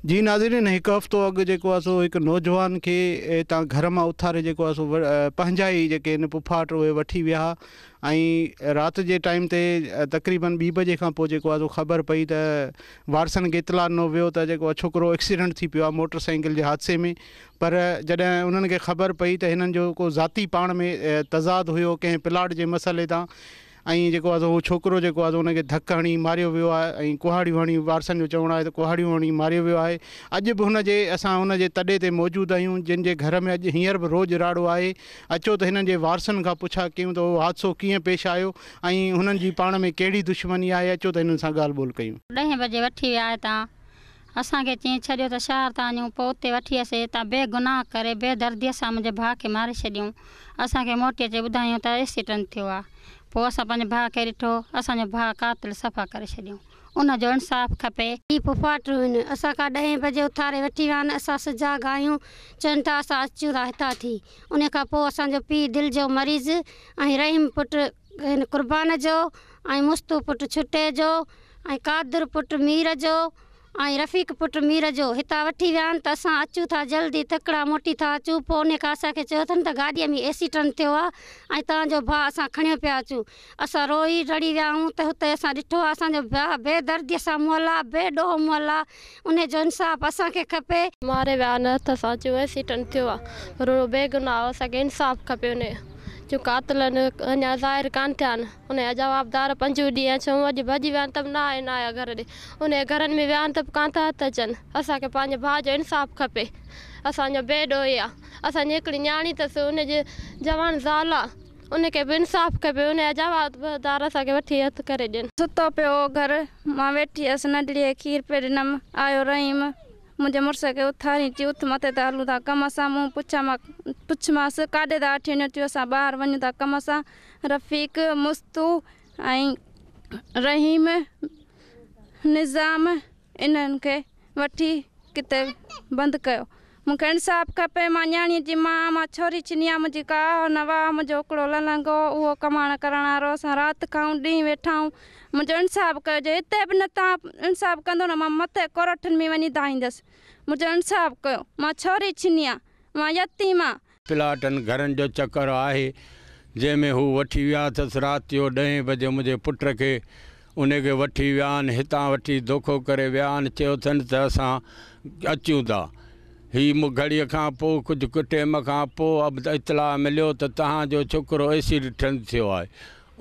जी नाज़रीन, एक हफ़्तो अॻु जेको आहे सो हिकु नौजवान खे हितां घर मां उथारे जेको आहे सो पंहिंजा ई जेके आहिनि पुफाट उहे वठी विया ऐं राति जे टाइम ते तक़रीबन 2 बजे खां पोइ जेको आहे सो ख़बर पई त वारसनि खे इतला ॾिनो वियो त जेको आहे छोकिरो एक्सीडेंट थी पियो आहे मोटर साइकिल जे हादसे में। पर जॾहिं उन्हनि खे ख़बर पई त हिननि जो को ज़ाती पाण में तज़ाद हुयो कंहिं प्लाट जे मसइले तां, ऐं जेको आहे उहो छोकिरो जेको आहे उनखे धकु हणी मारियो वियो आहे ऐं कुहाड़ियूं हणी, वारसनि जो चवणु आहे त कुहाड़ियूं हणी मारियो वियो आहे। अॼु बि असां हुनजे तॾे ते मौजूदु आहियूं जिन जे घर में अॼु हींअर बि रोज़ु राड़ो आहे। अचो त हिननि जे वारसनि खां पुछा कयूं त उहो हादसो कीअं पेश आयो ऐं हुननि जी पाण में कहिड़ी दुश्मनी आहे। अचो त हिननि सां ॻाल्हि ॿोल कयूं। 10 बजे वठी विया हितां, असांखे चई छॾियो त शहर तां वञूं। पोइ उते वठी वियासीं, हितां बेगुनाह करे बेदर्दीअ सां मुंहिंजे भाउ खे मारे छॾियऊं। असांखे मोटी अचे ॿुधायूं त एक्सीडेंट थियो आहे। पोइ असां पंहिंजे भाउ खे ॾिठो, असांजो भाउ कातिल सफ़ा करे छॾियऊं। उनजो इंसाफ़ खपे। ही पुफाट आहिनि, असां खां 10 बजे उथारे वठी विया आहिनि। असां सुजाॻ आहियूं, चवनि था असां अचूं था हितां थी। उन खां पोइ असांजो पीउ दिलि जो मरीज़ ऐं रहीम पुटु कुर्बान जो ऐं मुस्तू पुटु छुटे जो ऐं कादिर पुटु मीर जो ऐं रफ़ीक पुटु मीर जो हितां वठी विया आहिनि त असां अचूं था जल्दी तकिड़ा मोटी था अचूं। पोइ उन खां असांखे चयो अथनि त गाॾीअ में एक्सीडेंट थियो आहे ऐं तव्हांजो भाउ असां खणियो पिया अचूं। असां रोई रड़ी विया आहियूं त हुते असां ॾिठो आहे असांजो भाउ बेदर्दीअ सां मुअल आहे, बेॾोह मुअल आहे। उनजो इंसाफ़ असांखे खपे। मारे विया न हथ सां अचूं एक्सीडेंट थियो आहे, पर उहो बेगुनाह, असांखे इंसाफ़ खपे। उन जो कातिलनि अञा ज़ाहिर कान थिया आहिनि। उनजा जवाबदार 5 ॾींहं छो अॼु भॼी विया आहिनि त बि न आया घर ॾे। उन घरनि में विया आहिनि त कान था हथ अचनि। असांखे पंहिंजे भाउ जो इंसाफ़ खपे। असांजो बेॾो ई आहे। असांजी हिकिड़ी न्याणी अथसि, उनजे जवान ज़ाल आहे, उनखे बि इंसाफ़ खपे। उनजा जवाबदार असांखे वठी हथु करे ॾियनि। सुतो पियो घर, मां वेठी हुअसि, नंढड़ीअ खीर पियो ॾिनमि। आयो रहीम, मुंहिंजे मुड़ुस खे उथारी चई उथ मथे त हलूं था कम सां। मूं पुछमांसि काॾे था वठी वञो? चयो असां ॿाहिरि वञूं था कम सां। रफ़ीक, मुस्तू ऐं रहीम, निज़ाम इन्हनि खे वठी किथे बंदि कयो। मूंखे इंसाफ़ खपे। मां न्याणीअ जी मां छोरी छिनी आहे। मुंहिंजी का न वाह, मुंहिंजो हिकिड़ो ललंगो उहो कमाइण करण वारो। असां राति खां ॾींहुं वेठा आहियूं। मुंहिंजो इंसाफ़ कयो। हिते बि न तव्हां इंसाफ़ कंदो न मां मथे कोरठनि में वञी धाईंदसि। मुंहिंजो इंसाफ़ कयो। मां छोरी छिनी आहे, मां यतीम आहे। प्लाटनि घरनि जो चकर आहे जंहिंमें हू वठी विया अथसि राति जो 10 बजे मुंहिंजे पुट खे। उनखे वठी विया आहिनि, हितां वठी धोखो करे विया आहिनि। चयो अथनि त असां अचूं था। हीअ घड़ीअ खां पोइ कुझु टाइम खां पोइ इतलाह मिलियो त तव्हांजो छोकिरो एक्सीडेंट थियो आहे।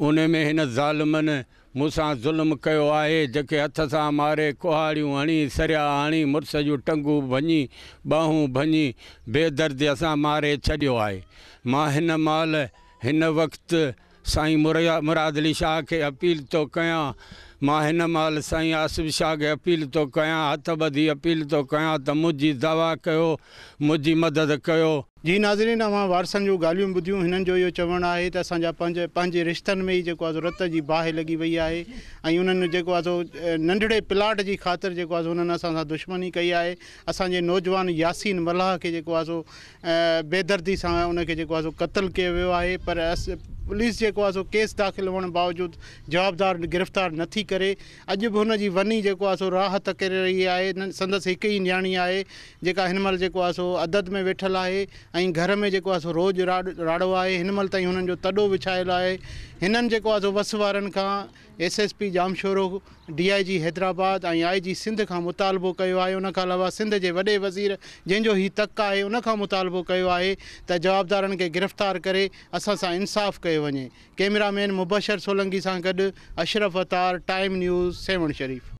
उन में हिन ज़ालिमनि मूंसां ज़ुल्म कयो आहे, जेके हथ सां मारे, कुहाड़ियूं हणी, सरिया हणी, मुड़ुस जूं टंगूं भञी, ॿाहूं भञी, बेदर्दीअ सां मारे छॾियो आहे। मां हिन वक़्तु साईं मुराद अली शाह खे अपील थो कयां। मां हिन महिल साईं आसिफ़ शाह खे अपील थो कयां, हथ ॿधी अपील थो कयां त मुंहिंजी दवा कयो, मुंहिंजी मदद कयो। जी नाज़रीन, अवां वारसनि जूं ॻाल्हियूं ॿुधियूं। हिननि जो इहो चवणु आहे त असांजा पंहिंजे रिश्तनि में ई जेको आहे रत जी बाहि लॻी वई आहे ऐं उन्हनि जेको आहे सो नंढड़े प्लाट जी ख़ातिर जेको आहे सो उन्हनि असां सां दुश्मनी कई आहे। असांजे नौजवान यासीन मल्लाह खे जेको आहे सो बेदर्दी सां उनखे जेको आहे सो क़तलु कयो वियो आहे। पर पुलिस जेको आहे सो केस दाख़िल हुअण बावजूदि जवाबदार गिरफ़्तार नथी करे। अॼु बि हुनजी वनी जेको आहे सो राहत करे रही आहे। संदसि हिकु ई न्याणी आहे जेका हिन महिल जेको आहे सो अदद में वेठल आहे ऐं घर में जेको आहे सो रोज़ु राड़ो आहे। हिन महिल ताईं हुननि जो तॾो विछायलु आहे। हिननि जेको आहे सो वस वारनि खां SSP जामशोरो, DIG हैदराबाद ऐं IG सिंध खां मुतालबो कयो आहे। उनखां अलावा सिंध जे वॾे वज़ीर जंहिंजो हीउ तक आहे उनखां मुतालबो कयो आहे त जवाबदारनि खे गिरफ़्तार करे असां सां इंसाफ़ कयो वञे। कैमरामैन मुबशर सोलंकी सां गॾु अशरफ अतार, टाइम न्यूज़, सेवण शरीफ़।